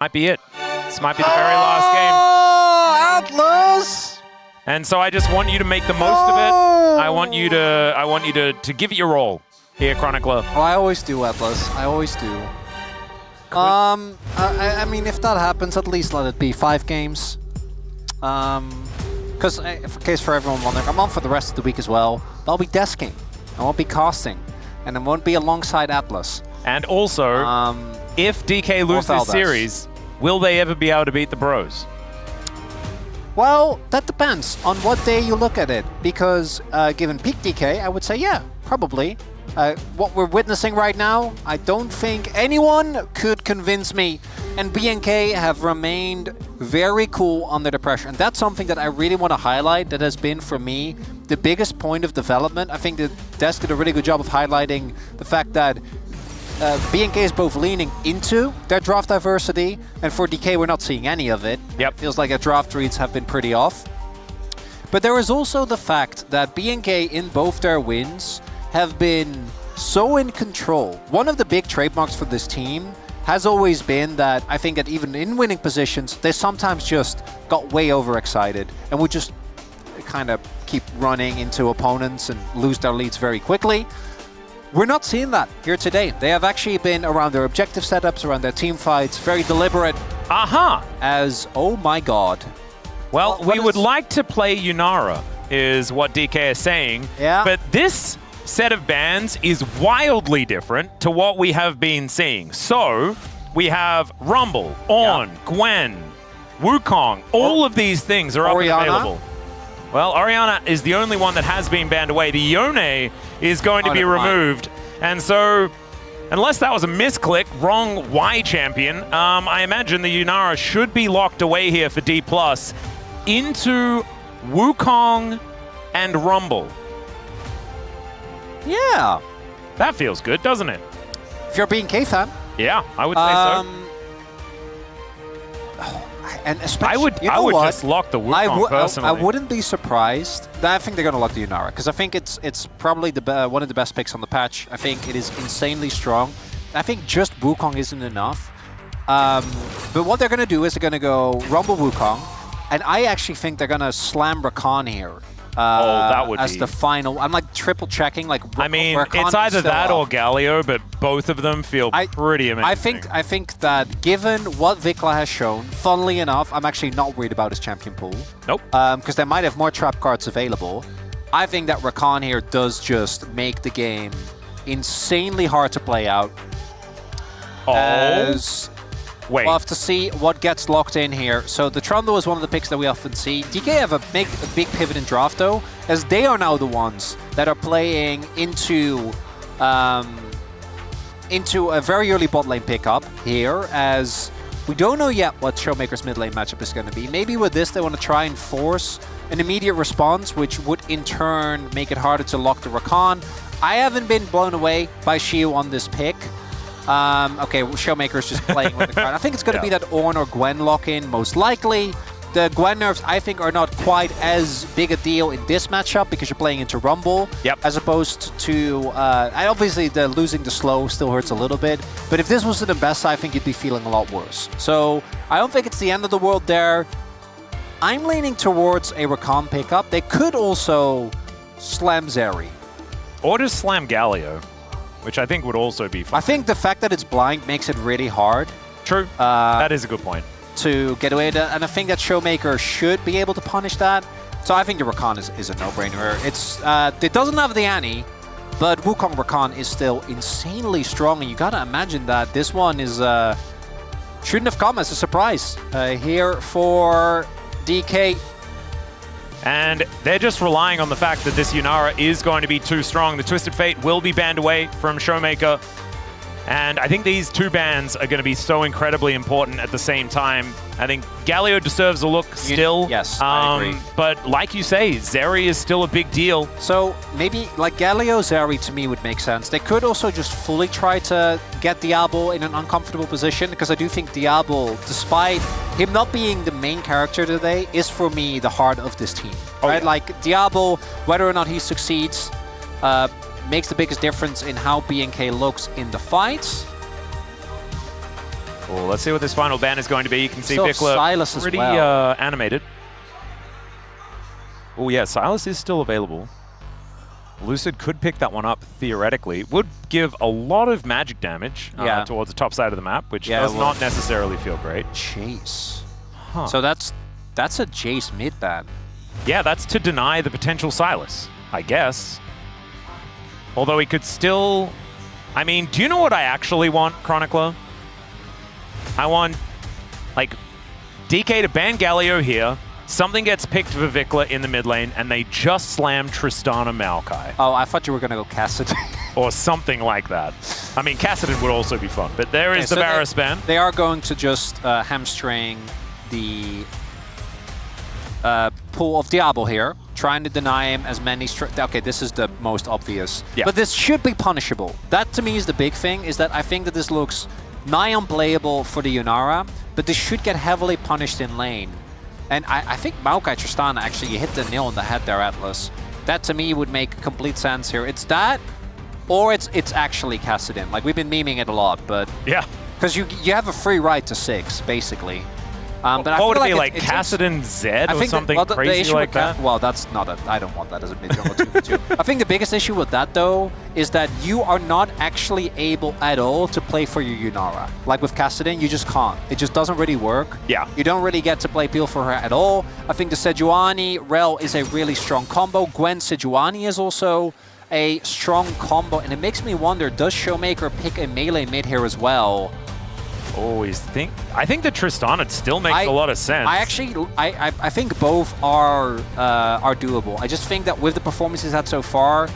Might be it. This might be the very last game. Atlas! And so I just want you to make the most of it. I want you to give it your all here, Chronicler. Oh, I always do, Atlas. I always do. I mean, if that happens, at least let it be 5 games. Because, in case for everyone wondering, I'm on for the rest of the week as well. But I'll be desking. I won't be casting. And I won't be alongside Atlas. And also, if DK lose this series, will they ever be able to beat the Bros? Well, that depends on what day you look at it. Because given peak DK, I would say, yeah, probably. What we're witnessing right now, I don't think anyone could convince me. And BNK have remained very cool under the pressure. And that's something that I really want to highlight that has been, for me, the biggest point of development. I think that Desk did a really good job of highlighting the fact that BNK is both leaning into their draft diversity, and for DK, we're not seeing any of it. Yep. Feels like their draft reads have been pretty off. But there is also the fact that BNK, in both their wins, have been so in control. One of the big trademarks for this team has always been that I think that even in winning positions, they sometimes just got way overexcited and would just kind of keep running into opponents and lose their leads very quickly. We're not seeing that here today. They have actually been around their objective setups, around their team fights, very deliberate. As, oh my god. Well, we would like to play Yunara, is what DK is saying. Yeah. But this set of bans is wildly different to what we have been seeing. So, we have Rumble, Ornn, Gwen, Wukong. All of these things are up and available. Well, Orianna is the only one that has been banned away. The Yone is going to be removed. And so, unless that was a misclick, wrong Y champion, I imagine the Yunara should be locked away here for Dplus into Wukong and Rumble. Yeah. That feels good, doesn't it? If you're a BNK fan. Yeah, I would say so. And especially, I would just lock the Wukong personally. I wouldn't be surprised. I think they're going to lock the Yunara because I think it's probably one of the best picks on the patch. I think it is insanely strong. I think just Wukong isn't enough. But what they're going to do is they're going to go Rumble Wukong, and I actually think they're going to slam Rakan here. That would as be the final. I'm like triple checking. Like I mean, Rakan it's either that up. or Galio, but both of them feel pretty amazing. I think that given what Vikla has shown, funnily enough, I'm actually not worried about his champion pool. Nope. Because they might have more trap cards available. I think that Rakan here does just make the game insanely hard to play out. Wait. We'll have to see what gets locked in here. So the Trundle is one of the picks that we often see. DK have a big pivot in draft though, as they are now the ones that are playing into a very early bot lane pickup here, as we don't know yet what Showmaker's mid lane matchup is going to be. Maybe with this they want to try and force an immediate response, which would in turn make it harder to lock the Rakan. I haven't been blown away by Xiu on this pick. Okay, Showmaker's just playing with the card. I think it's going to be that Ornn or Gwen lock-in, most likely. The Gwen nerfs, I think, are not quite as big a deal in this matchup because you're playing into Rumble, as opposed to... obviously, the losing the slow still hurts a little bit, but if this was in the best, I think you'd be feeling a lot worse. So, I don't think it's the end of the world there. I'm leaning towards a Rakan pickup. They could also slam Zeri. Or just slam Galio, which I think would also be fun. I think the fact that it's blind makes it really hard. True. That is a good point. To get away with it, and I think that Showmaker should be able to punish that. So I think the Rakan is a no-brainer. It doesn't have the Annie, but Wukong Rakan is still insanely strong, and you gotta imagine that this one is shouldn't have come as a surprise here for DK. And they're just relying on the fact that this Yunara is going to be too strong. The Twisted Fate will be banned away from Showmaker. And I think these two bans are going to be so incredibly important at the same time. I think Galio deserves a look still. Yes, I agree. But like you say, Zeri is still a big deal. So maybe like Galio, Zeri to me would make sense. They could also just fully try to get Diablo in an uncomfortable position, because I do think Diablo, despite him not being the main character today, is for me the heart of this team. Right? Like Diablo, whether or not he succeeds, makes the biggest difference in how BNK looks in the fights. Well, let's see what this final ban is going to be. You can see So Vikla Silas as pretty well. animated. Oh yeah, Silas is still available. Lucid could pick that one up theoretically. Would give a lot of magic damage towards the top side of the map, which does not necessarily feel great. Jace. Huh. So that's a Jace mid ban. Yeah, that's to deny the potential Silas, I guess. Although he could still... I mean, do you know what I actually want, Chronicler? I want, like, DK to ban Galio here. Something gets picked for Vikla in the mid lane, and they just slam Tristana Maokai. Oh, I thought you were going to go Cassidy. Or something like that. I mean, Kassadin would also be fun, but there is the Varus ban. They are going to just hamstring the pool of Diablo here, trying to deny him as many... Okay, this is the most obvious. Yeah. But this should be punishable. That, to me, is the big thing, is that I think that this looks nigh unplayable for the Yunara, but this should get heavily punished in lane. And I think Maokai Tristana actually hit the nail on the head there, Atlas. That, to me, would make complete sense here. It's that, or it's actually Kassadin. Like, we've been memeing it a lot, but... Yeah. Because you have a free ride to 6, basically. But what would it be, like Kassadin Zed or something crazy like that? Well, that's not a... I don't want that as a mid-jungle 2v2. I think the biggest issue with that, though, is that you are not actually able at all to play for your Yunara. Like with Kassadin, you just can't. It just doesn't really work. Yeah. You don't really get to play Peel for her at all. I think the Sejuani Rel is a really strong combo. Gwen Sejuani is also a strong combo. And it makes me wonder, does Showmaker pick a melee mid here as well? I think the Tristana still makes a lot of sense. I think both are doable. I just think that with the performances he's had so far,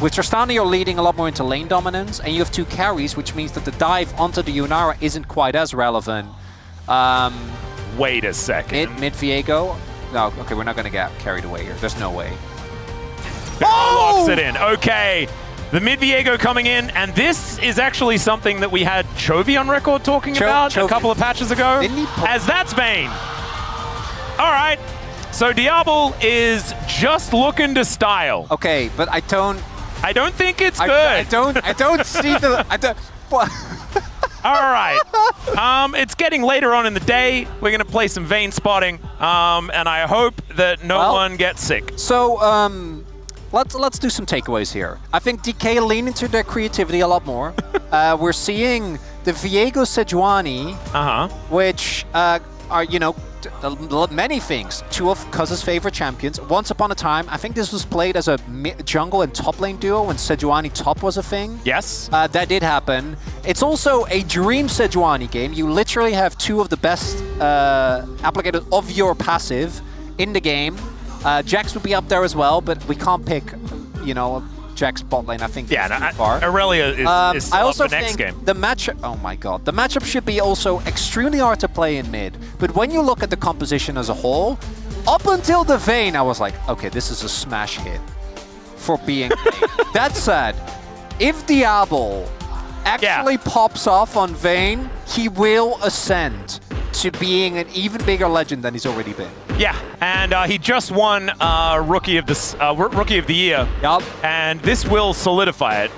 with Tristana you're leading a lot more into lane dominance, and you have 2 carries, which means that the dive onto the Yunara isn't quite as relevant. Wait a second. Mid Viego? No, okay, we're not going to get carried away here. There's no way. Locks it in. Okay. The mid Viego coming in, and this is actually something that we had Chovy on record talking about a couple of patches ago, as that's Vayne. All right, so Diablo is just looking to style. Okay, but I don't think it's good. I don't see the... All right, it's getting later on in the day. We're gonna play some Vayne spotting, and I hope that no one gets sick. So, Let's do some takeaways here. I think DK lean into their creativity a lot more. We're seeing the Viego Sejuani, which are, you know, many things. 2 of Cuz's favorite champions. Once upon a time, I think this was played as a jungle and top lane duo when Sejuani top was a thing. Yes. That did happen. It's also a dream Sejuani game. You literally have 2 of the best applicators of your passive in the game. Jax would be up there as well, but we can't pick, you know, Jax bot lane. I think too far. Aurelia is still up for next game. The matchup, oh my god, the matchup should be also extremely hard to play in mid. But when you look at the composition as a whole, up until the Vayne, I was like, okay, this is a smash hit for BNK. That said, if Diablo actually pops off on Vayne, he will ascend to being an even bigger legend than he's already been. Yeah, and he just won Rookie of the Year. Yup. And this will solidify it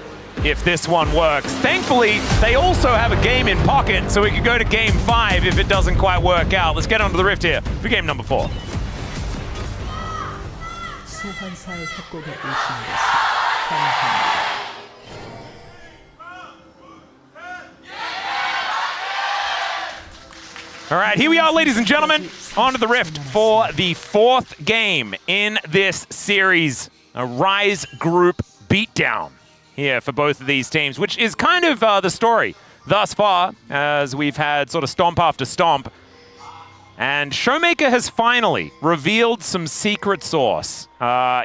if this one works. Thankfully, they also have a game in pocket, so we could go to game 5 if it doesn't quite work out. Let's get onto the Rift here for game number 4. All right, here we are, ladies and gentlemen, onto the Rift for the 4th game in this series. A Rise group beatdown here for both of these teams, which is kind of the story thus far, as we've had sort of stomp after stomp. And Showmaker has finally revealed some secret sauce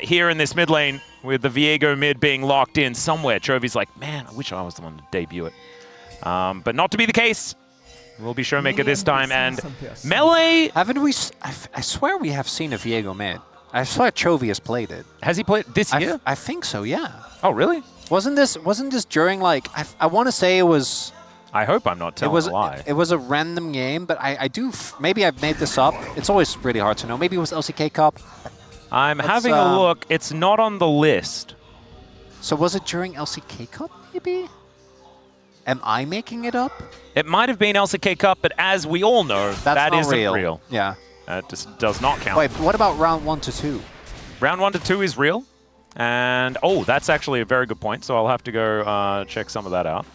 here in this mid lane, with the Viego mid being locked in somewhere. Chovy's like, man, I wish I was the one to debut it. But not to be the case. Will be Showmaker this time, and Melee... Haven't we... I swear we have seen a Viego mid. I swear Chovy has played it. Has he played this year? I think so, yeah. Oh, really? Wasn't this during, like... I want to say it was... I hope I'm not telling a lie. It was a random game, but I do... Maybe I've made this up. It's always really hard to know. Maybe it was LCK Cup. I'm having a look. It's not on the list. So was it during LCK Cup, maybe? Am I making it up? It might have been LCK Cup, but as we all know, that not isn't real. Yeah. That just does not count. Wait, what about round 1 to 2? Round 1 to 2 is real. And, oh, that's actually a very good point, so I'll have to go check some of that out.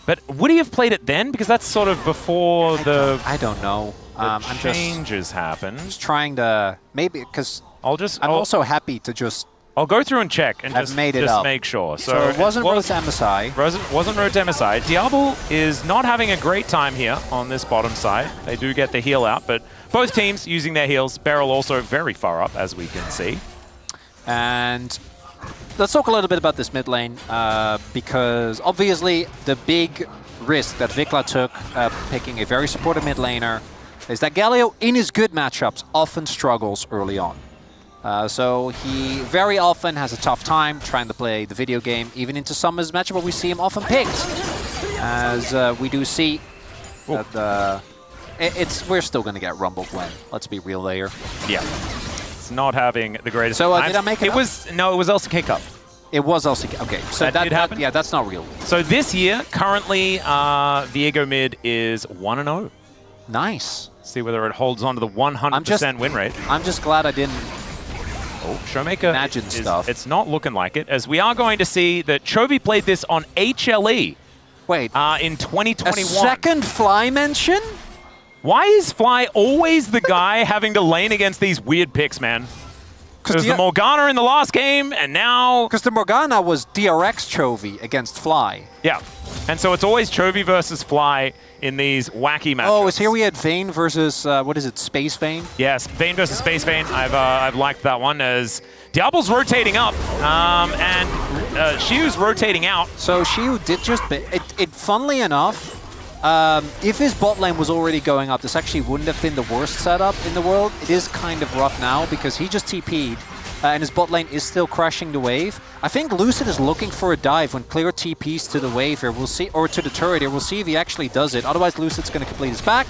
But would he have played it then? Because that's sort of before I don't know. The changes happened. Just trying to... Maybe, because I'm also happy to just... I'll go through and check and just make sure. So it wasn't Road to MSI. Wasn't Road to MSI. Diablo is not having a great time here on this bottom side. They do get the heal out, but both teams using their heals. Beryl also very far up, as we can see. And let's talk a little bit about this mid lane, because obviously the big risk that Vikla took picking a very supportive mid laner is that Galio, in his good matchups, often struggles early on. So he very often has a tough time trying to play the video game, even into some of his matchups, but we see him often picked. As we do see that we're still going to get Rumble Gwen. Let's be real there. Yeah. It's not having the greatest So did I make it up? No, it was LCK Cup. It was LCK. Okay, so that did happen? Yeah, that's not real. So this year, currently, Viego mid is 1-0. Nice. See whether it holds on to the 100% win rate. I'm just glad I didn't... Oh, Showmaker imagine stuff. It's not looking like it, as we are going to see that Chovy played this on HLE. Wait. In 2021. A second Fly mention? Why is Fly always the guy having to lane against these weird picks, man? Because the Morgana in the last game, and now... Because the Morgana was DRX Chovy against Fly. Yeah. And so it's always Chovy versus Fly in these wacky matchups. Oh, is here we had Vayne versus, what is it, Space Vayne? Yes, Vayne versus Space Vayne. I've liked that one, as Diablo's rotating up, and Shiu's rotating out. So Shiu did just... funnily enough, if his bot lane was already going up, this actually wouldn't have been the worst setup in the world. It is kind of rough now because he just TP'd and his bot lane is still crashing the wave. I think Lucid is looking for a dive when Clear TPs to the wave here. We'll see, or to the turret here. We'll see if he actually does it. Otherwise, Lucid's going to complete his back.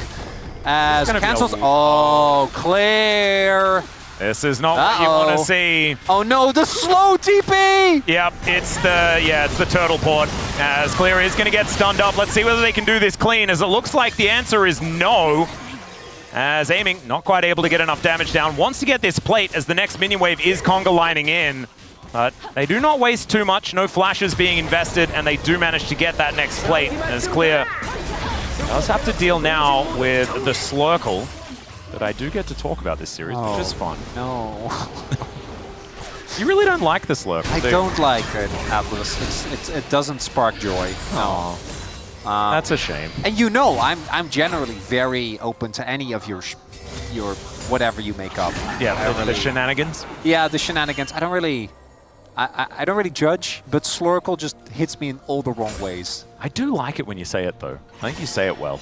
As cancels. Oh, Clear. This is not what you want to see. Oh no, the slow TP! Yep, it's the turtle port. As Clear is going to get stunned up. Let's see whether they can do this clean, as it looks like the answer is no. As aiming, not quite able to get enough damage down. Wants to get this plate, as the next minion wave is conga lining in. But they do not waste too much. No flashes being invested, and they do manage to get that next plate, as Clear does have to deal now with the Slurkle. But I do get to talk about this series, which is fun. No. You really don't like the Slurkle, I don't like it, Atlas. It doesn't spark joy. No. That's a shame. And you know, I'm generally very open to any of your whatever you make up. Yeah, the shenanigans. Yeah, the shenanigans. I don't really judge, but Slurkle just hits me in all the wrong ways. I do like it when you say it, though. I think you say it well.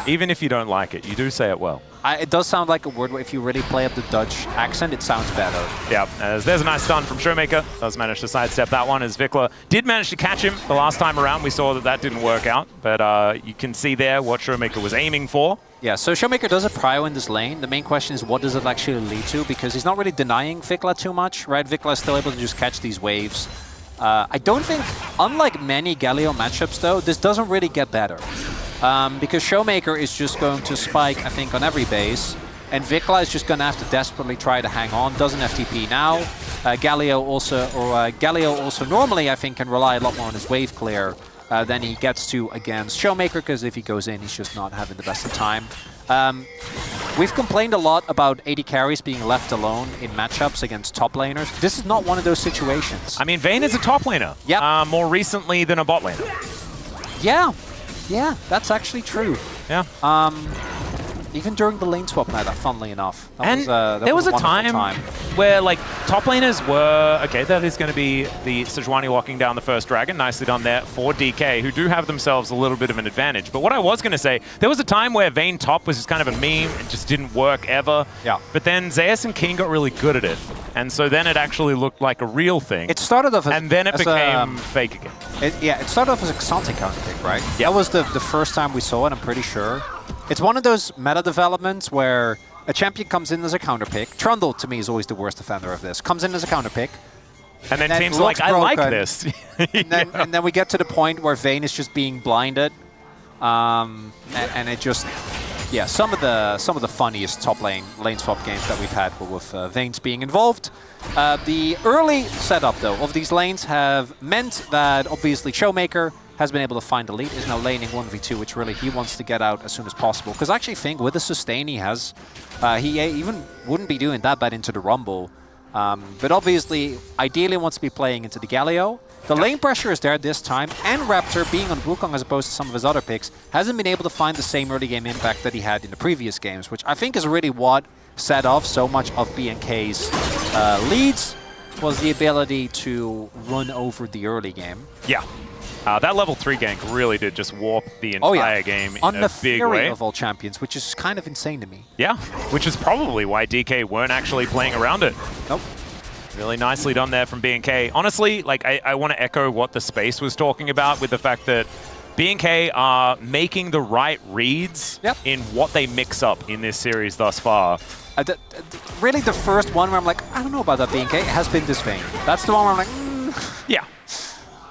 Even if you don't like it, you do say it well. It does sound like a word where if you really play up the Dutch accent, it sounds better. Yeah, as there's a nice stun from Showmaker. Does manage to sidestep that one, as Vikla did manage to catch him the last time around. We saw that didn't work out, but you can see there what Showmaker was aiming for. Yeah, so Showmaker does a prio in this lane. The main question is, what does it actually lead to? Because he's not really denying Vikla too much, right? Vikla is still able to just catch these waves. I don't think, unlike many Galio matchups though, this doesn't really get better. Because Showmaker is just going to spike, I think, on every base. And Vikla is just going to have to desperately try to hang on. Doesn't have TP now. Galio also normally, I think, can rely a lot more on his wave clear than he gets to against Showmaker, because if he goes in, he's just not having the best of time. We've complained a lot about AD carries being left alone in matchups against top laners. This is not one of those situations. I mean, Vayne is a top laner. Yep. More recently than a bot laner. Yeah. Yeah, that's actually true. Yeah. Even during the lane swap meta, funnily enough. There was a time where, like, top laners were... Okay, that is going to be the Sejuani walking down the first dragon. Nicely done there for DK, who do have themselves a little bit of an advantage. But what I was going to say, there was a time where Vayne top was just kind of a meme. It just didn't work ever. Yeah. But then Zeus and King got really good at it. And so then it actually looked like a real thing. It started off as... And then it became fake again. It started off as a Xante counter pick, right? Yeah. That was the first time we saw it, I'm pretty sure. It's one of those meta developments where a champion comes in as a counter pick. Trundle, to me, is always the worst offender of this. Comes in as a counter pick. And then that teams are like, looks I like broken. this. And then we get to the point where Vayne is just being blinded. And it just, yeah, some of the funniest top lane swap games that we've had were with Vayne's being involved. The early setup, though, of these lanes have meant that obviously Showmaker has been able to find the lead, is now laning 1v2, which really he wants to get out as soon as possible. Because I actually think with the sustain he has, he even wouldn't be doing that bad into the Rumble. But obviously, ideally wants to be playing into the Galio. The lane pressure is there this time, and Raptor, being on Wukong as opposed to some of his other picks, hasn't been able to find the same early game impact that he had in the previous games, which I think is really what set off so much of BNK's leads, was the ability to run over the early game. Yeah. That level 3 gank really did just warp the entire game in a big way. Of all champions, which is kind of insane to me. Yeah, which is probably why DK weren't actually playing around it. Nope. Really nicely done there from BNK. Honestly, like I want to echo what the space was talking about with the fact that BNK are making the right reads in what they mix up in this series thus far. Really, the first one where I'm like, I don't know about that BNK, has been this Vayne. That's the one where I'm like, yeah.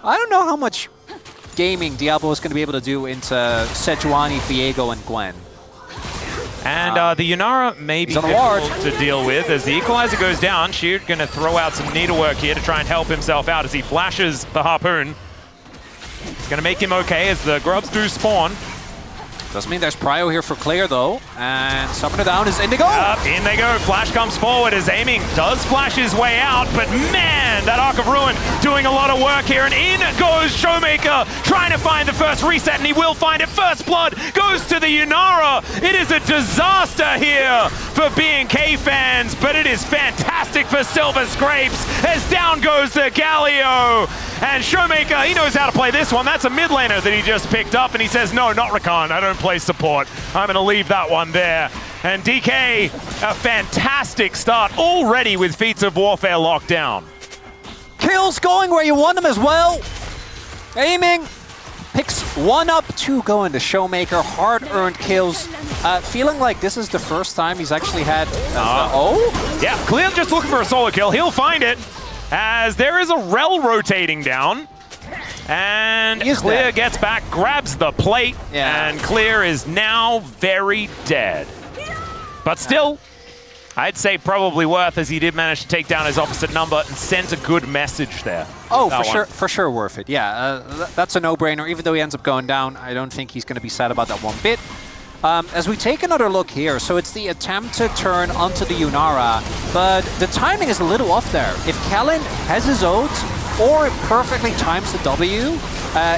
I don't know how much gaming Diablo is going to be able to do into Sejuani, Viego, and Gwen. And the Yunara may be difficult to deal with as the equalizer goes down. Sheer going to throw out some needlework here to try and help himself out as he flashes the harpoon. It's going to make him okay as the grubs do spawn. Doesn't mean there's prio here for Clear, though. And Summoner down is Indigo. In they go. Flash comes forward as aiming does flash his way out. But man, that Arc of Ruin doing a lot of work here. And in goes Showmaker, trying to find the first reset, and he will find it. First blood goes to the Yunara. It is a disaster here for BNK fans, but it is fantastic for Silver Scrapes as down goes the Galio. And Showmaker, he knows how to play this one. That's a mid laner that he just picked up, and he says, no, not Rakan. I don't play support. I'm going to leave that one there. And DK, a fantastic start already with Feats of Warfare locked down. Kills going where you want them as well. Aiming. Picks one up, two going to Showmaker. Hard-earned kills. Feeling like this is the first time he's actually had... Yeah, Clear just looking for a solo kill. He'll find it as there is a Rel rotating down. And Clear gets back, grabs the plate, and Clear is now very dead. But still, I'd say probably worth, as he did manage to take down his opposite number and sends a good message there. Oh, for sure worth it. Yeah, that's a no-brainer. Even though he ends up going down, I don't think he's going to be sad about that one bit. As we take another look here, so it's the attempt to turn onto the Yunara, but the timing is a little off there. If Kellen has his ult, or it perfectly times the W,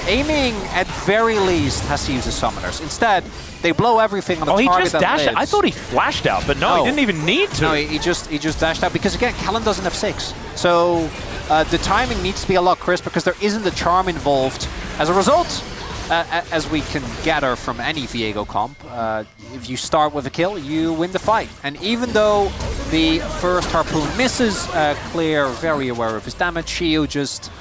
aiming at very least has to use the summoners. Instead, they blow everything on the target. Oh, he just dashed out. I thought he flashed out, but no, he didn't even need to. No, he just dashed out because, again, Kellen doesn't have 6. So the timing needs to be a lot crisper because there isn't the charm involved. As a result, as we can gather from any Viego comp, if you start with a kill, you win the fight. And even though the first harpoon misses, Clear, very aware of his damage, Shio just...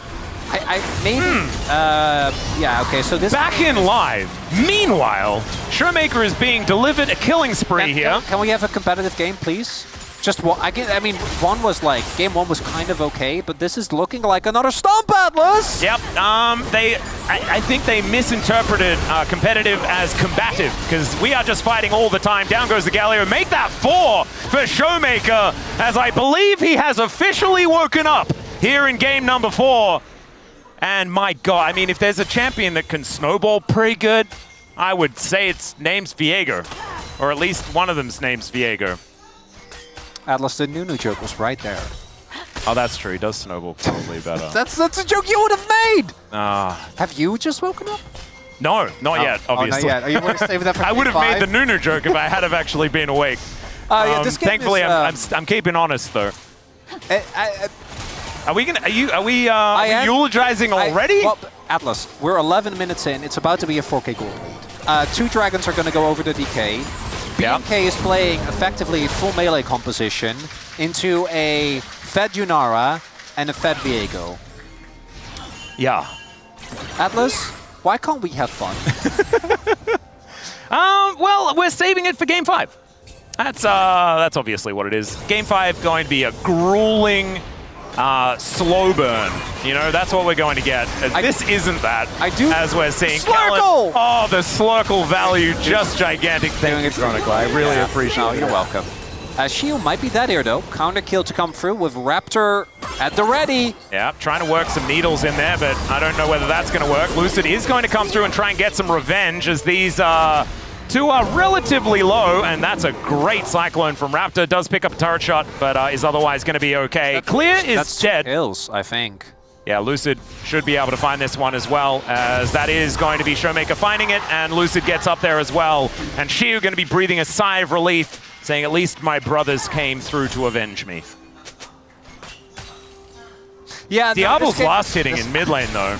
yeah, okay, so this... Back in live. Meanwhile, Showmaker is being delivered a killing spree here. Can we have a competitive game, please? Just one. I mean, game one was kind of okay, but this is looking like another Stomp Atlas. Yep. I think they misinterpreted competitive as combative because we are just fighting all the time. Down goes the Galio. Make that 4 for Showmaker, as I believe he has officially woken up here in game number 4. And my God, I mean, if there's a champion that can snowball pretty good, I would say its name's Viego, or at least one of them's name's Viego. Atlas, the Nunu joke was right there. Oh, that's true. He does snowball probably better. That's a joke you would have made! Have you just woken up? No, not yet, obviously. Oh, not yet. Are you going to save that for I would have made the Nunu joke if I had have actually been awake. Yeah, this game thankfully, is, I'm keeping honest, though. Are we eulogizing already? Well, Atlas, we're 11 minutes in. It's about to be a 4K gold lead. 2 dragons are going to go over to DK. BNK is playing effectively full melee composition into a fed Yunara and a fed Viego. Yeah. Atlas, why can't we have fun? Well, we're saving it for Game 5. That's obviously what it is. Game 5 going to be a grueling slow burn. You know, that's what we're going to get. This isn't that, as we're seeing. Slurkle! Oh, the Slurkle value, just gigantic. Thank you, Chronicle. I really appreciate it. Oh, you're welcome. Shield might be that here, though. Counter kill to come through with Raptor at the ready. Yeah, trying to work some needles in there, but I don't know whether that's going to work. Lucid is going to come through and try and get some revenge, as these two are relatively low, and that's a great Cyclone from Raptor. Does pick up a turret shot, but is otherwise going to be okay. Clear is dead. Kills, I think. Yeah, Lucid should be able to find this one as well, as that is going to be Showmaker finding it, and Lucid gets up there as well. And Shiu going to be breathing a sigh of relief, saying, at least my brothers came through to avenge me. Yeah, Diablo's last hitting in mid lane, though.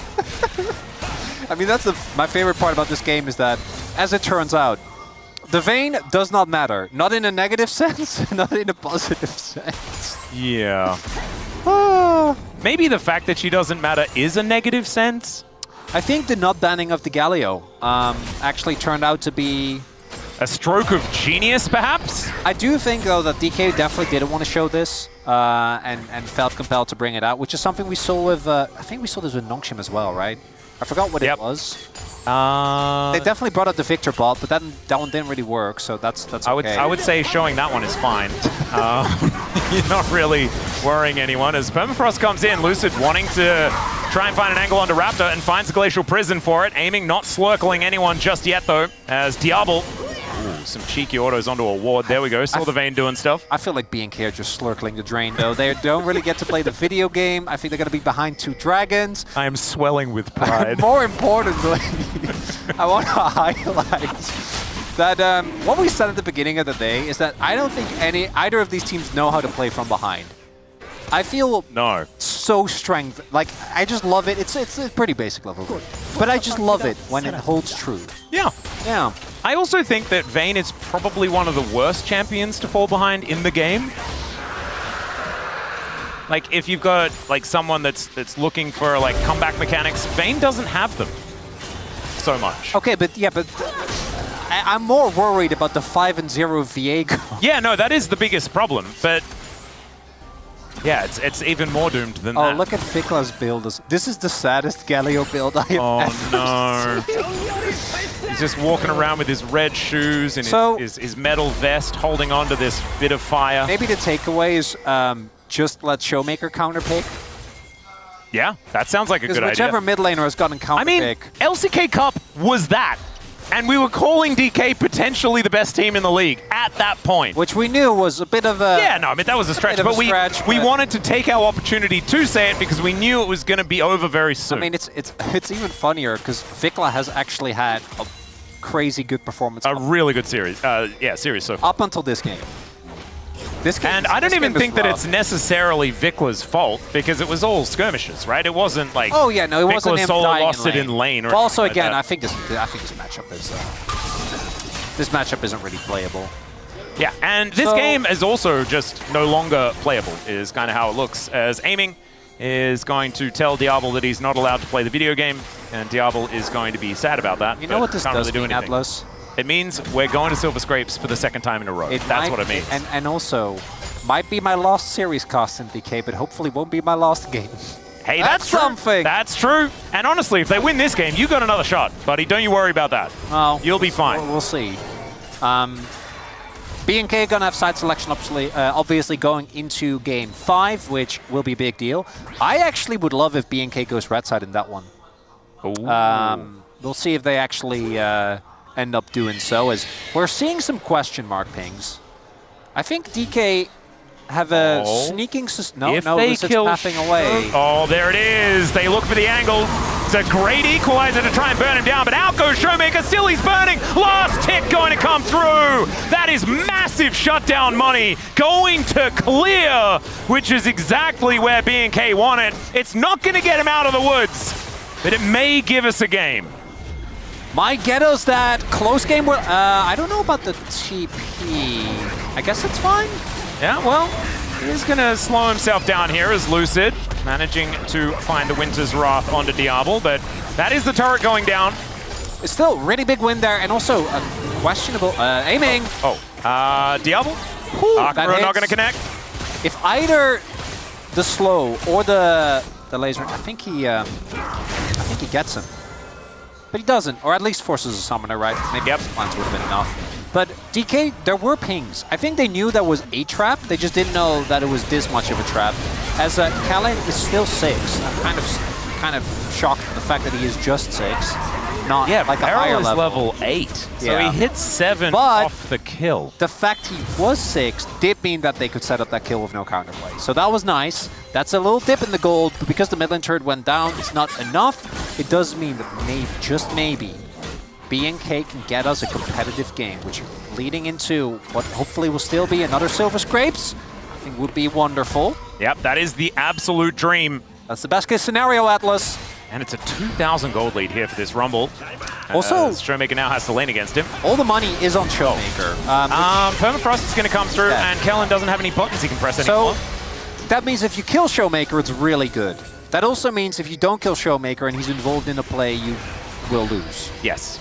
I mean, that's my favorite part about this game is that, as it turns out, the Vayne does not matter. Not in a negative sense, not in a positive sense. Yeah. Maybe the fact that she doesn't matter is a negative sense. I think the not banning of the Galio actually turned out to be a stroke of genius, perhaps? I do think, though, that DK definitely didn't want to show this and felt compelled to bring it out, which is something we saw with, I think we saw this with Nongshim as well, right? I forgot what it was. They definitely brought out the Victor bot, but that one didn't really work, so that's okay. I would say showing that one is fine. You're not really worrying anyone. As Permafrost comes in, Lucid wanting to try and find an angle onto Raptor and finds a Glacial Prison for it. Aiming, not slurkling anyone just yet, though, as Diablo... Ooh, some cheeky autos onto a ward. There we go. Saw the Vayne doing stuff. I feel like BNK are just slurkling the drain, though. They don't really get to play the video game. I think they're going to be behind 2 dragons. I am swelling with pride. More importantly, I want to highlight that what we said at the beginning of the day is that I don't think either of these teams know how to play from behind. I feel so strength. Like, I just love it. It's a pretty basic level. But I just love it when it holds true. Yeah. Yeah. I also think that Vayne is probably one of the worst champions to fall behind in the game. Like, if you've got like someone that's looking for like comeback mechanics, Vayne doesn't have them so much. Okay, but I'm more worried about the 5-0 Viego. Yeah, no, that is the biggest problem, but yeah, it's even more doomed than that. Oh, look at Fikla's build. This is the saddest Galio build I have ever seen. He's just walking around with his red shoes and his metal vest, holding on to this bit of fire. Maybe the takeaway is just let Showmaker counter pick. Yeah, that sounds like a good idea. Whichever mid laner has gotten counter pick. LCK Cup was that. And we were calling DK potentially the best team in the league at that point. Which we knew was a bit of a... Yeah, no, I mean, that was a stretch. But we wanted to take our opportunity to say it because we knew it was going to be over very soon. I mean, it's even funnier because Vikla has actually had a crazy good performance. A really good series. Series so far. Up until this game. And I don't even think that it's necessarily Vikla's fault because it was all skirmishes, right? It wasn't like it wasn't him solo dying lost in it in lane. Or also, like again, that. I think this matchup isn't really playable. Yeah, and this game is also just no longer playable. Is kind of how it looks. As Aiming is going to tell Diablo that he's not allowed to play the video game, and Diablo is going to be sad about that. You know what this does mean, Dplus? It means we're going to Silver Scrapes for the 2nd time in a row. That's what it means. And also, might be my last series cost in DK, but hopefully won't be my last game. Hey, that's something. That's true. And honestly, if they win this game, you got another shot, buddy. Don't you worry about that. Well, you'll be fine. We'll see. BNK gonna have side selection obviously going into game 5, which will be a big deal. I actually would love if BNK goes red side in that one. We'll see if they actually end up doing so, as we're seeing some question mark pings. I think DK have a sneaking... Lucid's pathing away. Oh, there it is. They look for the angle. It's a great equalizer to try and burn him down, but out goes Showmaker. Still he's burning. Last tick going to come through. That is massive shutdown money going to clear, which is exactly where BNK want it. It's not going to get him out of the woods, but it may give us a game. My ghetto's that close game will... I don't know about the TP. I guess it's fine. Yeah, well, he's going to slow himself down here as Lucid, managing to find the Winter's Wrath onto Diablo, but that is the turret going down. It's still a really big win there, and also a questionable aiming. Diablo? Akira not going to connect. If either the slow or the laser. I think he gets him, but he doesn't, or at least forces a summoner, right? Maybe plans would have been enough. But DK, there were pings. I think they knew that was a trap. They just didn't know that it was this much of a trap. As Kalen is still 6, I'm kind of shocked at the fact that he is just 6. Not like a higher is level. level 8, so he hit 7 but off the kill. The fact he was 6 did mean that they could set up that kill with no counterplay. So that was nice. That's a little dip in the gold, but because the mid lane turret went down, it's not enough. It does mean that maybe, just maybe, BNK can get us a competitive game, which leading into what hopefully will still be another Silver Scrapes, I think would be wonderful. Yep, that is the absolute dream. That's the best case scenario, Atlas. And it's a 2,000 gold lead here for this Rumble. Also, Showmaker now has to lane against him. All the money is on Showmaker. Permafrost is going to come through, and Kellen doesn't have any buttons he can press anymore. So that means if you kill Showmaker, it's really good. That also means if you don't kill Showmaker and he's involved in a play, you will lose. Yes.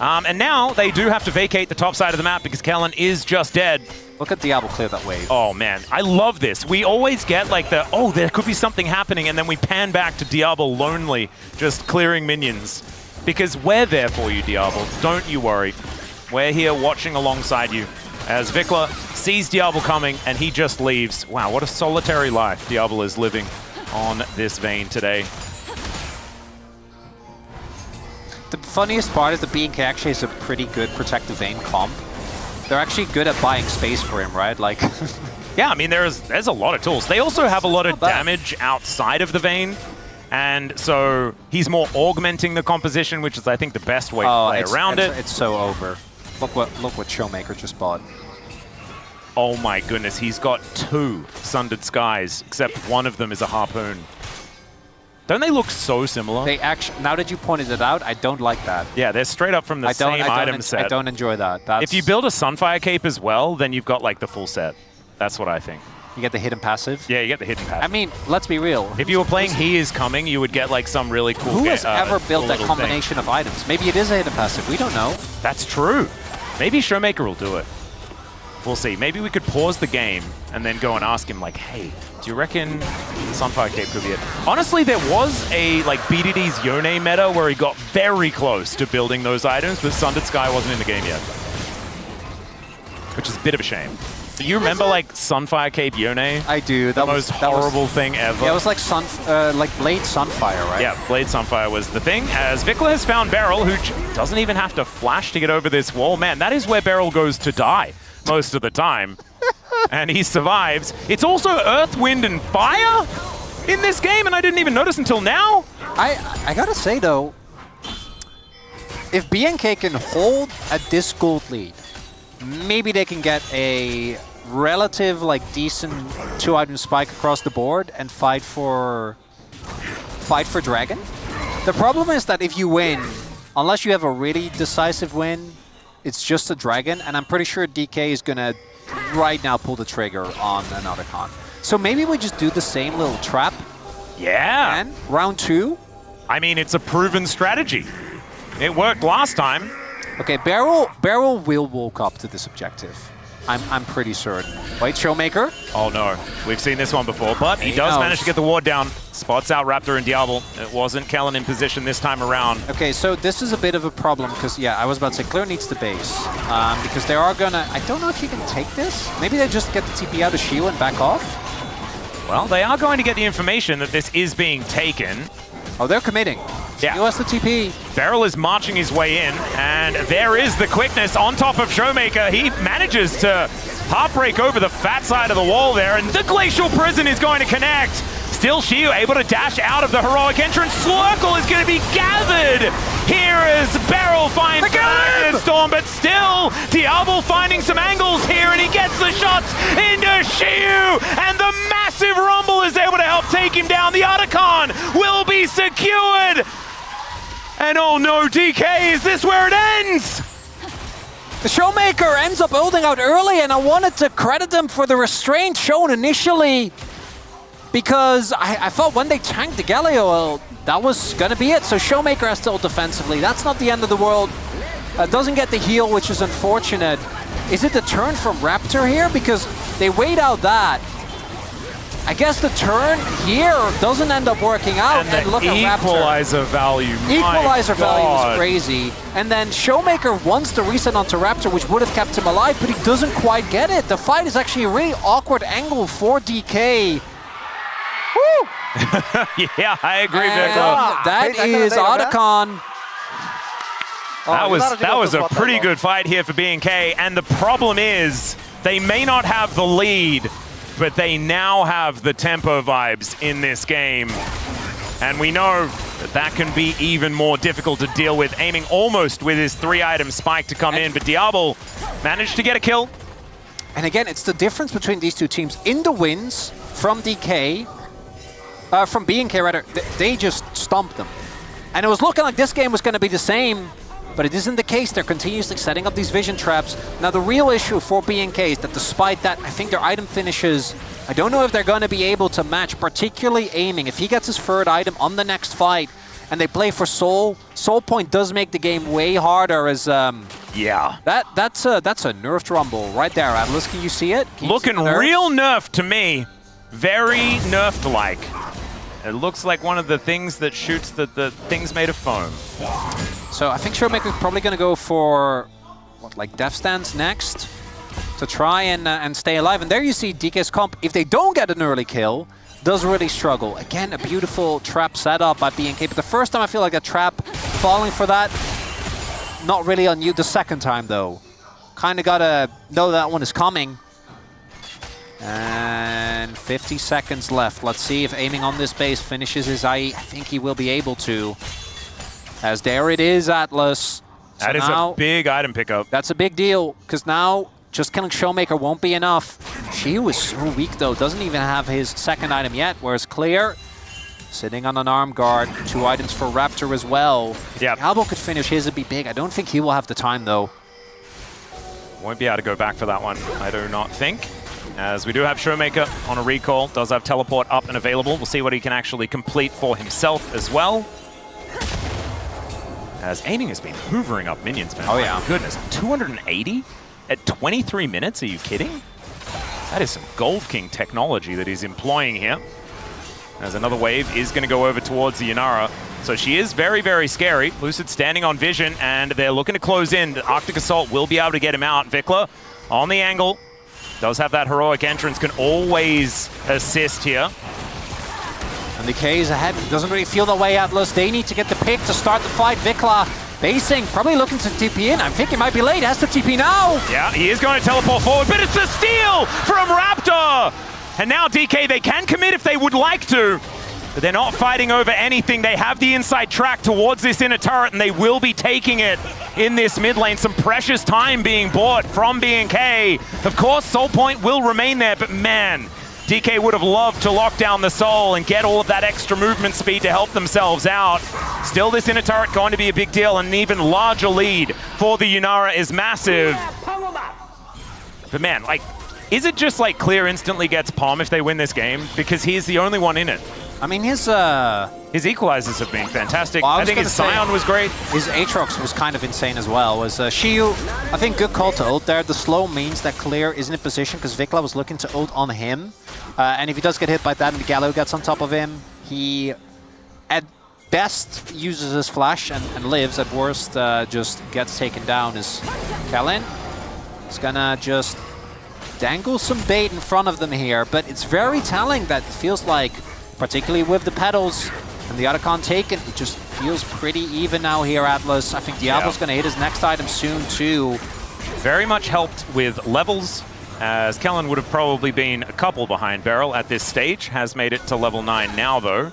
And now they do have to vacate the top side of the map because Kellen is just dead. Look at Diablo clear that wave. Oh, man. I love this. We always get like the, oh, there could be something happening, and then we pan back to Diablo lonely, just clearing minions. Because we're there for you, Diablo. Don't you worry. We're here watching alongside you. As Vikla sees Diablo coming, and he just leaves. Wow, what a solitary life Diablo is living on this Vayne today. The funniest part is that BNK actually has a pretty good protective Vayne comp. They're actually good at buying space for him, right? Like, yeah, I mean, there's a lot of tools. They also have a lot of damage outside of the Vayne, and so he's more augmenting the composition, which is, I think, the best way to play around it. It's so over. Look what Showmaker just bought. Oh my goodness, he's got 2 Sundered Skies, except one of them is a Harpoon. Don't they look so similar? They actually, now that you pointed it out, I don't like that. Yeah, they're straight up from the same item set. I don't enjoy that. If you build a Sunfire Cape as well, then you've got like the full set. That's what I think. You get the hidden passive? Yeah, you get the hidden passive. I mean, let's be real. If you were playing He Is Coming, you would get like some really cool... Who has ever built that combination of items? Maybe it is a hidden passive. We don't know. That's true. Maybe Showmaker will do it. We'll see. Maybe we could pause the game and then go and ask him, like, hey, do you reckon Sunfire Cape could be it? Honestly, there was a, like, BDD's Yone meta where he got very close to building those items, but Sundered Sky wasn't in the game yet. Which is a bit of a shame. Do you remember, like, Sunfire Cape Yone? I do. That was horrible thing ever. Yeah, it was like Blade Sunfire, right? Yeah, Blade Sunfire was the thing. As Vikla has found Beryl, who doesn't even have to flash to get over this wall. Man, that is where Beryl goes to die most of the time. And he survives. It's also Earth, Wind, and Fire in this game, and I didn't even notice until now. I gotta say, though, if BNK can hold at this gold lead, maybe they can get a relative, like, decent 2-item spike across the board and fight for Dragon. The problem is that if you win, unless you have a really decisive win, it's just a Dragon, and I'm pretty sure DK is gonna right now pull the trigger on another con. So maybe we just do the same little trap. Yeah. And round 2. I mean, it's a proven strategy. It worked last time. Okay, Beryl will walk up to this objective. I'm pretty certain. Wait, Showmaker? Oh no, we've seen this one before, but he does manage to get the ward down. Spots out Raptor and Diablo. It wasn't Kellen in position this time around. Okay, so this is a bit of a problem because, yeah, I was about to say Clear needs the base. Because they are gonna, I don't know if you can take this. Maybe they just get the TP out of Shield and back off. Well, they are going to get the information that this is being taken. Oh, they're committing. Yeah. US the TP. Beryl is marching his way in, and there is the quickness on top of Showmaker. He manages to heartbreak over the fat side of the wall there, and the Glacial Prison is going to connect. Still Shiu able to dash out of the heroic entrance. Slurkle is going to be gathered. Here is Beryl finds the Storm, but still Diablo finding some angles here, and he gets the shots into Shiu, and the massive Rumble is able to help take him down. The Otacon will be secured. And oh no, DK, is this where it ends? The Showmaker ends up holding out early, and I wanted to credit them for the restraint shown initially because I thought when they tanked the Galio, well, that was going to be it. So Showmaker has to hold defensively. That's not the end of the world. Doesn't get the heal, which is unfortunate. Is it the turn from Raptor here? Because they wait out that. I guess the turn here doesn't end up working out. And look the at Raptor. equalizer value. Equalizer value God. is crazy. And then Showmaker wants to reset onto Raptor, which would have kept him alive, but he doesn't quite get it. The fight is actually a really awkward angle for DK. Woo! Yeah, I agree, And Vikla. that is Otacon. That was a pretty good fight here for BNK, and the problem is they may not have the lead, but they now have the tempo vibes in this game. And we know that that can be even more difficult to deal with, aiming almost with his 3-item spike to come in, but Diablo managed to get a kill. And again, it's the difference between these two teams. In the wins from DK, from BNK rather, they just stomped them. And it was looking like this game was going to be the same, but it isn't the case. They're continuously setting up these vision traps. Now, the real issue for BNK is that despite that, I think their item finishes, I don't know if they're going to be able to match, particularly aiming. If he gets his 3rd item on the next fight and they play for Soul, Soul Point does make the game way harder as... Yeah. That's a nerfed Rumble right there, Atlas. Can you see it? Looking real nerfed to me. Very nerfed-like. It looks like one of the things that shoots the things made of foam. So I think Showmaker's probably going to go for, what, like Death Stance next to try and stay alive. And there you see DK's comp, if they don't get an early kill, does really struggle. Again, a beautiful trap setup by BNK. But the first time I feel like a trap falling for that, not really on you. The second time, though, kind of got to know that one is coming. And 50 seconds left. Let's see if aiming on this base finishes his IE. I think he will be able to. As there it is, Atlas. So that is a big item pickup. That's a big deal, because now just killing Showmaker won't be enough. She was so weak, though. Doesn't even have his 2nd item yet, whereas Clear sitting on an arm guard. 2 items for Raptor as well. If Diablo could finish his, it'd be big. I don't think he will have the time, though. Won't be able to go back for that one, I do not think. As we do have Showmaker on a recall, does have teleport up and available. We'll see what he can actually complete for himself as well. As aiming has been hoovering up minions, man. Oh, yeah. My goodness, 280 at 23 minutes? Are you kidding? That is some Gold King technology that he's employing here. As another wave is going to go over towards the Yanara. So she is very, very scary. Lucid standing on vision, and they're looking to close in. The Arctic Assault will be able to get him out. Vikla on the angle. Does have that heroic entrance, can always assist here. And the K is ahead. Doesn't really feel that way, Atlas. They need to get the pick to start the fight. Vikla basing, probably looking to TP in. I think he might be late. Has to TP now. Yeah, he is going to teleport forward, but it's a steal from Raptor! And now DK, they can commit if they would like to, but they're not fighting over anything. They have the inside track towards this inner turret, and they will be taking it in this mid lane. Some precious time being bought from BNK. Of course, Soul Point will remain there, but man, DK would have loved to lock down the Soul and get all of that extra movement speed to help themselves out. Still, this inner turret going to be a big deal, and an even larger lead for the Yanara is massive. But man, like, is it just like Clear instantly gets Palm if they win this game? Because he's the only one in it. I mean, his equalizers have been fantastic. Well, I think his Scion was great. His Aatrox was kind of insane as well. Was Shiyu, I think good call to ult there. The slow means that Clear isn't in position because Vikla was looking to ult on him. And if he does get hit by that and the Gallo gets on top of him, he at best uses his flash and lives. At worst, just gets taken down. Is Kellen is gonna just dangle some bait in front of them here, but it's very telling that it feels like, particularly with the pedals and the Otacon taken, it just feels pretty even now here, Atlas. I think Diablo's going to hit his next item soon, too. Very much helped with levels, as Kellen would have probably been a couple behind Beryl at this stage. Has made it to level 9 now, though.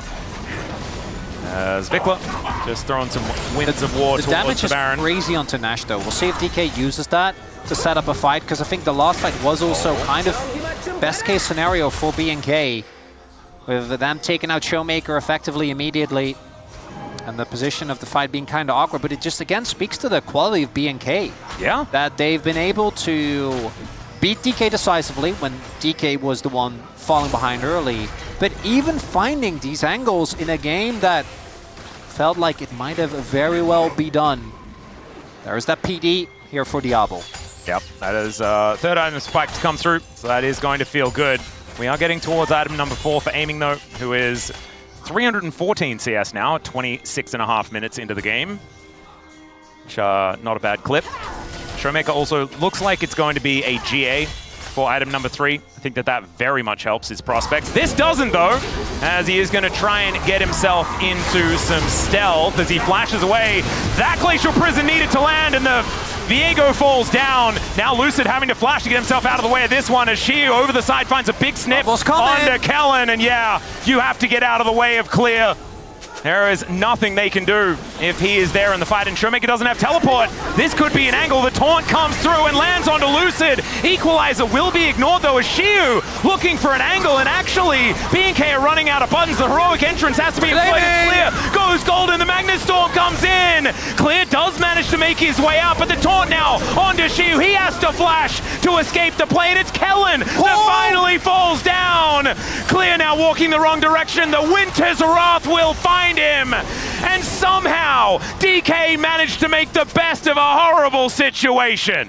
As Vikla just throwing some winds of war towards the Baron. The damage is crazy onto Nash, though. We'll see if DK uses that to set up a fight, because I think the last fight was also kind of best case scenario for BNK, with them taking out Showmaker effectively immediately, and the position of the fight being kind of awkward. But it just, again, speaks to the quality of BNK. Yeah. That they've been able to beat DK decisively when DK was the one falling behind early, but even finding these angles in a game that felt like it might have very well be done. There's that PD here for Diablo. Yep, that is third item spike to come through, so that is going to feel good. We are getting towards item number 4 for aiming, though, who is 314 CS now, 26.5 minutes into the game. Which, not a bad clip. Showmaker also looks like it's going to be a GA for item number 3. I think that very much helps his prospects. This doesn't, though, as he is going to try and get himself into some stealth as he flashes away. That Glacial Prison needed to land, and the Viego falls down. Now Lucid having to flash to get himself out of the way of this one as Shiu over the side finds a big snip onto Kellen, and yeah, you have to get out of the way of Clear. There is nothing they can do if he is there in the fight, and Showmaker doesn't have teleport. This could be an angle. The taunt comes through and lands onto Lucid. Equalizer will be ignored, though, as Shiu looking for an angle, and actually, BNK are running out of buttons. The heroic entrance has to be employed as Clear goes golden. The Magnet Storm comes in. Clear does manage to make his way out, but the taunt now onto Shiu. He has to flash to escape the play, and it's Kellen that finally falls down. Clear now walking the wrong direction. The Winter's Wrath will find him, and somehow DK managed to make the best of a horrible situation.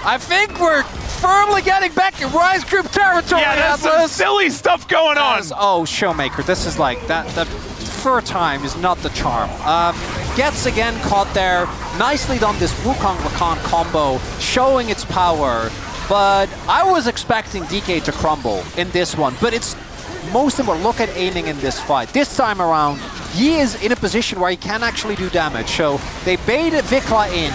I think we're firmly getting back in Rise Group territory. Yeah, there's some silly stuff going on. Oh, Showmaker, this is like that. The fur time is not the charm. Gets again caught there. Nicely done, this Wukong Rakan combo, showing its power. But I was expecting DK to crumble in this one, but it's most important. Look at aiming in this fight. This time around, he is in a position where he can actually do damage. So they baited Vikla in.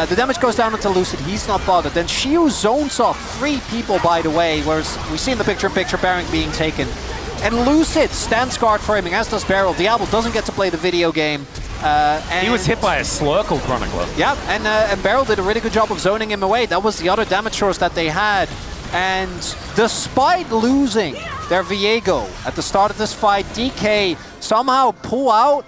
The damage goes down into Lucid. He's not bothered. Then Shiu zones off 3 people, by the way, whereas we see in the picture-in-picture Baron being taken. And Lucid stands guard for aiming, as does Beryl. Diablo doesn't get to play the video game. He was hit by a Slurkle Chronicler. Yeah, and Beryl did a really good job of zoning him away. That was the other damage source that they had. And despite losing their Viego at the start of this fight, DK somehow pull out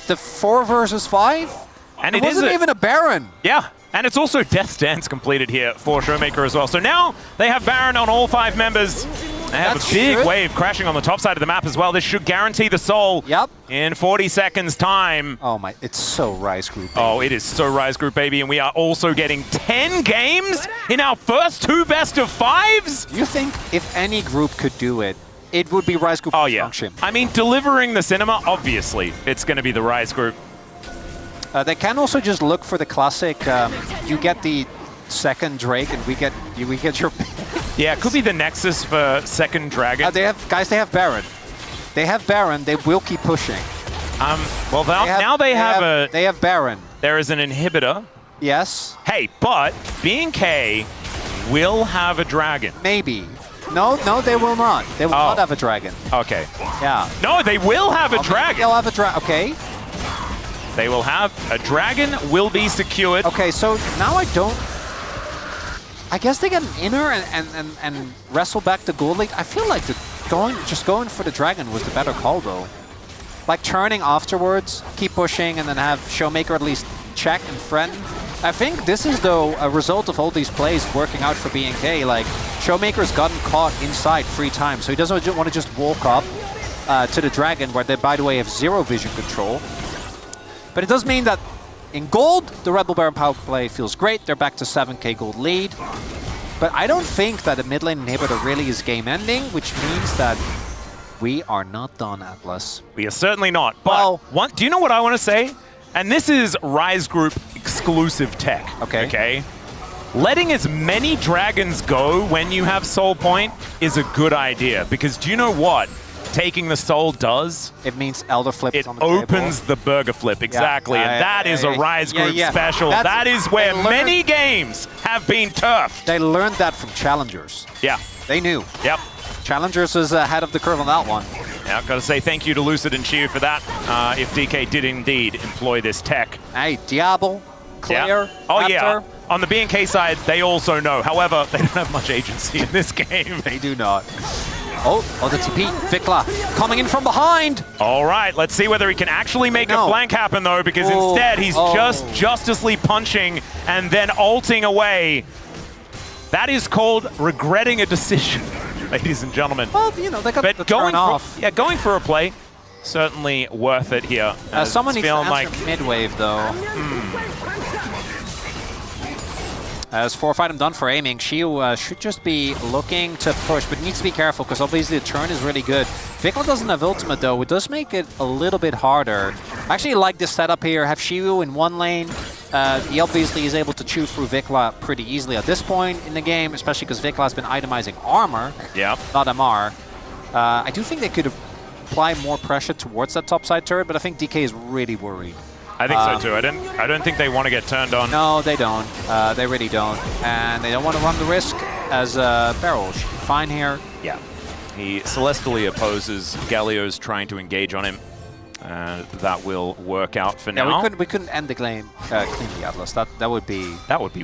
the 4 versus 5. And it wasn't even a Baron. Yeah, and it's also Death's Dance completed here for Showmaker as well. So now they have Baron on all 5 members. They have a big wave crashing on the top side of the map as well. This should guarantee the soul in 40 seconds time. Oh my, it's so Rise Group, baby. Oh, it is so Rise Group, baby. And we are also getting 10 games in our first 2 best of 5s? You think if any group could do it, it would be Rise Group function? I mean, delivering the cinema, obviously, it's going to be the Rise Group. They can also just look for the classic, you get the second Drake and we get your... Yeah, it could be the Nexus for second Dragon. They have Baron. They have Baron, they will keep pushing. Well, they have Baron. There is an inhibitor. Yes. Hey, but BNK will have a dragon. Maybe. No, they will not. They will not have a dragon. Okay. Yeah. No, they will have a dragon. They'll have a dragon. Okay. They will have a dragon. Will be secured. Okay, so now I guess they get an inner and wrestle back the Gold League. I feel like just going for the dragon was the better call, though. Like turning afterwards, keep pushing, and then have Showmaker at least check and threaten. I think this is, though, a result of all these plays working out for BNK. Like, Showmaker's gotten caught inside 3 times, so he doesn't want to just walk up to the dragon, where they, by the way, have 0 vision control. But it does mean that in gold, the Rebel Baron power play feels great. They're back to 7k gold lead. But I don't think that a mid lane inhibitor really is game-ending, which means that we are not done, Atlas. We are certainly not. But do you know what I want to say? And this is Rise Group exclusive tech. Okay. Letting as many dragons go when you have Soul Point is a good idea. Because do you know what taking the soul does? It means Elder Flip is on the opens the Burger Flip, exactly. And that is a Rise Group special. That is where many games have been turfed. They learned that from Challengers. Yeah. They knew. Yep. Challengers was ahead of the curve on that one. Yeah, I've got to say thank you to Lucid and Shiu for that, if DK did indeed employ this tech. Hey, Diablo, Clear, Raptor. On the BNK side, they also know. However, they don't have much agency in this game. They do not. Oh, the TP. Vikla coming in from behind. All right, let's see whether he can actually make a flank happen, though, because instead he's just Justice League punching and then ulting away. That is called regretting a decision, ladies and gentlemen. Well, you know, they got the turn off. Yeah, going for a play, certainly worth it here. Someone needs to answer mid-wave, though. As forfeit item done for aiming, Shiu should just be looking to push, but needs to be careful because obviously the turn is really good. Vikla doesn't have ultimate though, it does make it a little bit harder. I actually like this setup here, have Shiu in one lane. He obviously is able to chew through Vikla pretty easily at this point in the game, especially because Vikla has been itemizing armor, not MR. I do think they could apply more pressure towards that topside turret, but I think DK is really worried. I think so too. I don't think they want to get turned on. No, they don't. They really don't. And they don't want to run the risk as Beryl should be fine here. Yeah. He celestially opposes Galio's trying to engage on him. That will work out for now. We couldn't end the game cleanly, Atlas. That would be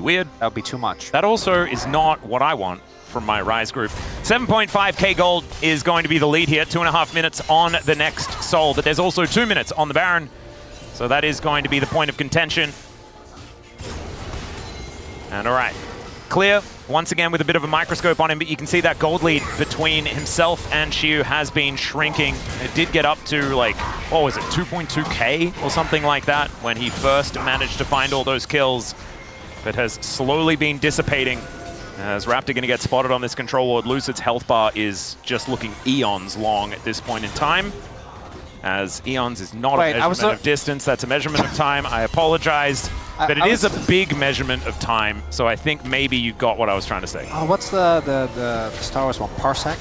weird. That would be too much. That also is not what I want from my Rise group. 7.5k gold is going to be the lead here. 2.5 minutes on the next Soul, but there's also 2 minutes on the Baron. So that is going to be the point of contention. And all right, Clear, once again with a bit of a microscope on him, but you can see that gold lead between himself and Shiu has been shrinking. It did get up to like, what was it, 2.2k or something like that when he first managed to find all those kills, but has slowly been dissipating. As Raptor gonna get spotted on this control ward, Lucid's health bar is just looking eons long at this point in time. As eons is not a measurement of distance, that's a measurement of time. I apologize, but it is a big measurement of time, so I think maybe you got what I was trying to say. Oh, what's the Star Wars one? Parsec?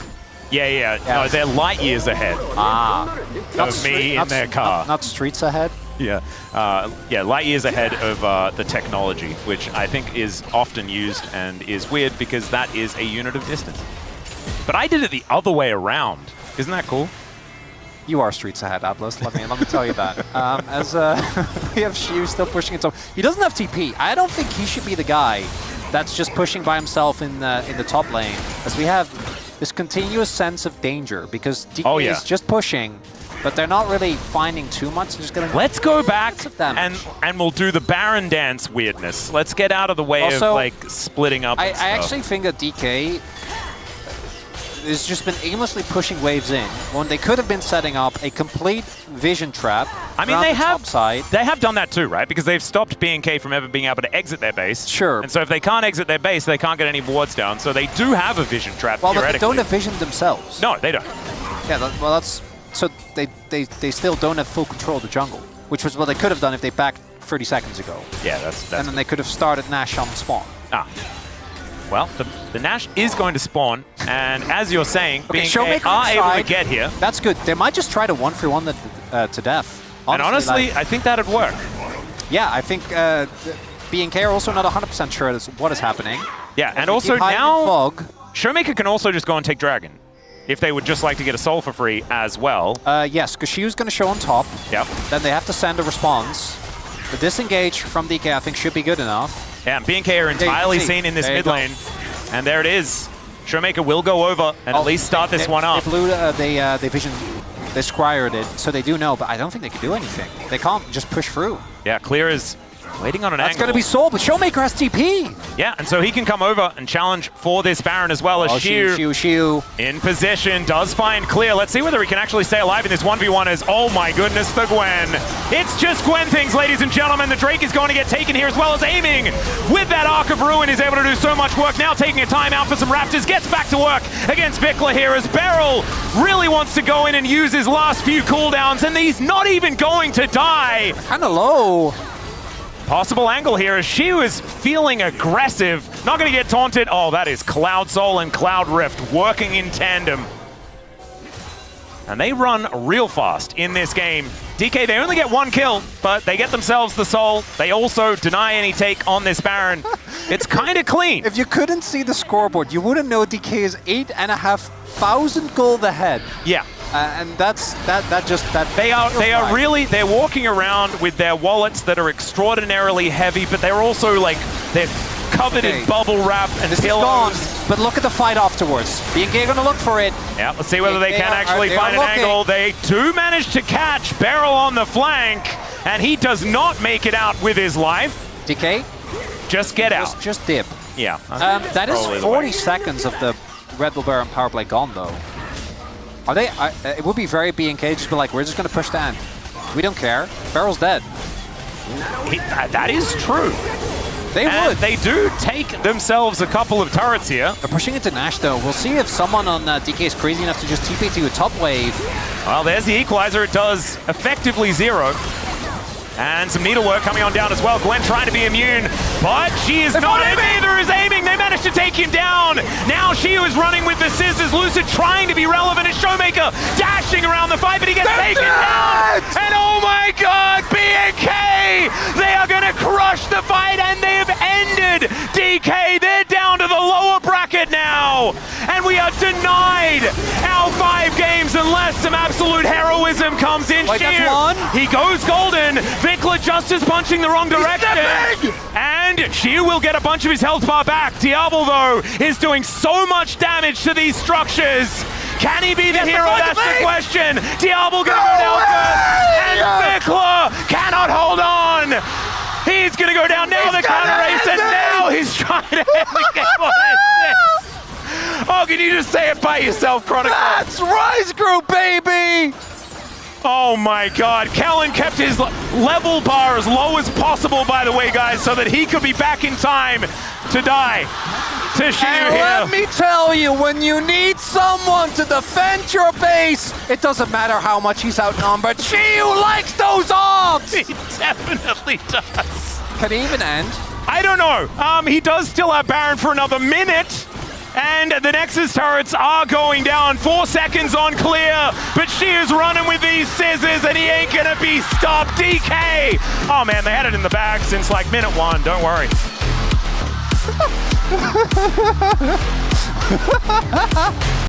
Yeah. No, they're light years ahead of me in their car. Not streets ahead? Yeah, light years ahead of the technology, which I think is often used and is weird because that is a unit of distance. But I did it the other way around. Isn't that cool? You are streets ahead, Atlas. Let me tell you that. As we have Shiu still pushing it. He doesn't have TP. I don't think he should be the guy that's just pushing by himself in the top lane. As we have this continuous sense of danger because DK is just pushing, but they're not really finding too much. They're just getting Let's go back and we'll do the Baron dance weirdness. Let's get out of the way also, of like splitting up. I actually think that DK has just been aimlessly pushing waves in when they could have been setting up a complete vision trap. I mean, they have done that too, right? Because they've stopped BNK from ever being able to exit their base. Sure. And so if they can't exit their base, they can't get any wards down. So they do have a vision trap, theoretically. Well, but they don't have vision themselves. No, they don't. Yeah, well, that's... So they still don't have full control of the jungle, which was what they could have done if they backed 30 seconds ago. Yeah, that's and then they could have started Nash on spawn. Well, the Nash is going to spawn, and as you're saying, BNK are able to get here. That's good. They might just try to 1v1 to death. And honestly, I think that'd work. Yeah, I think BNK are also not 100% sure what is happening. Yeah, and also now, Showmaker can also just go and take Dragon, if they would just like to get a soul for free as well. Yes, because Shiu's going to show on top. Yep. Then they have to send a response. The disengage from DK, I think, should be good enough. Yeah, and BNK are entirely seen in this mid lane. And there it is. Showmaker will go over and at least start this one up. They blew, they vision, they scryered it, so they do know, but I don't think they can do anything. They can't just push through. Yeah, Clear is waiting on an angle. That's going to be Soul, but Showmaker has TP. Yeah, and so he can come over and challenge for this Baron as well as Shiu in position, does find Clear. Let's see whether he can actually stay alive in this 1v1 as, oh my goodness, the Gwen. It's just Gwen things, ladies and gentlemen. The Drake is going to get taken here as well as aiming with that Arc of Ruin is able to do so much work. Now taking a timeout for some Raptors, gets back to work against Vikla here as Beryl really wants to go in and use his last few cooldowns, and he's not even going to die. Kind of low. Possible angle here as Shiu is feeling aggressive. Not going to get taunted. Oh, that is Cloud Soul and Cloud Rift working in tandem. And they run real fast in this game. DK, they only get 1 kill, but they get themselves the Soul. They also deny any take on this Baron. It's kind of clean. If you couldn't see the scoreboard, you wouldn't know DK is 8,500 gold ahead. Yeah. And they're walking around with their wallets that are extraordinarily heavy, but they're also like, they're covered in bubble wrap and pillows. But look at the fight afterwards. BNK gonna look for it. Yeah, let's see whether they can actually find an angle. They do manage to catch Beryl on the flank, and he does not make it out with his life. DK? Just get out. Just dip. Yeah. That is 40 seconds of the Red Bull Baron power play gone, though. Are they? It would be very BNK just be like, we're just going to push the end. We don't care. Beryl's dead. That is true. They would. They do take themselves a couple of turrets here. They're pushing into Nash, though. We'll see if someone on DK is crazy enough to just TP to a top wave. Well, there's the equalizer. It does effectively 0. And some needlework coming on down as well. Gwen trying to be immune, but she is not. Neither is aiming. They managed to take him down. Now she is running with the scissors. Lucid trying to be relevant as Showmaker dashing around the fight, but he gets taken down. And oh my God, BNK! They are going to crush the fight, and they have ended DK. They're down to the lower bracket now, and we are denied our 5 games unless some absolute heroism comes in. Wait, that's one? He goes golden. Vikla just is punching the wrong direction. And Shiu will get a bunch of his health bar back. Diablo, though, is doing so much damage to these structures. Can he be the hero? That's the question. Diablo gonna go down first. And Vikla cannot hold on. He's gonna go down now, the counter race, and now he's trying to end the game. What is this? Oh, can you just say it by yourself, Chronicle? That's Rise Group, baby! Oh my God, Kellen kept his level bar as low as possible, by the way, guys, so that he could be back in time to die to Shiu And here. let me tell you, when you need someone to defend your base, it doesn't matter how much he's outnumbered. Shiu likes those odds! He definitely does. Can it even end? I don't know. He does still have Baron for another minute. And the Nexus turrets are going down. 4 seconds on clear, but Shiu's running with these scissors and he ain't gonna be stopped. DK! Oh man, they had it in the bag since like minute 1, don't worry.